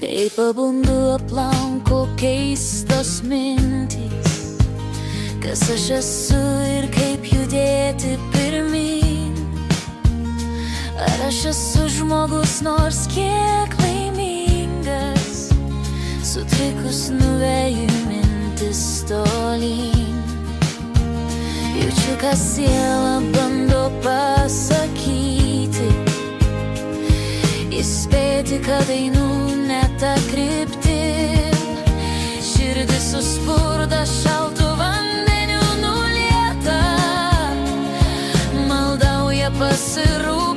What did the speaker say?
Kai pabundu aplanko keistos mintys, kas aš esu ir kaip judėti pirmyn. Ar aš esu žmogus nors kiek laimingas, sutrikus nuveju mintis tolyn. Jaučiu, ką siela bando pasakyti, įspėti, kad einu ne ta kryptim. Širdis suspurda šaltu vandeniu nulieta, maldauja pasirūpinti.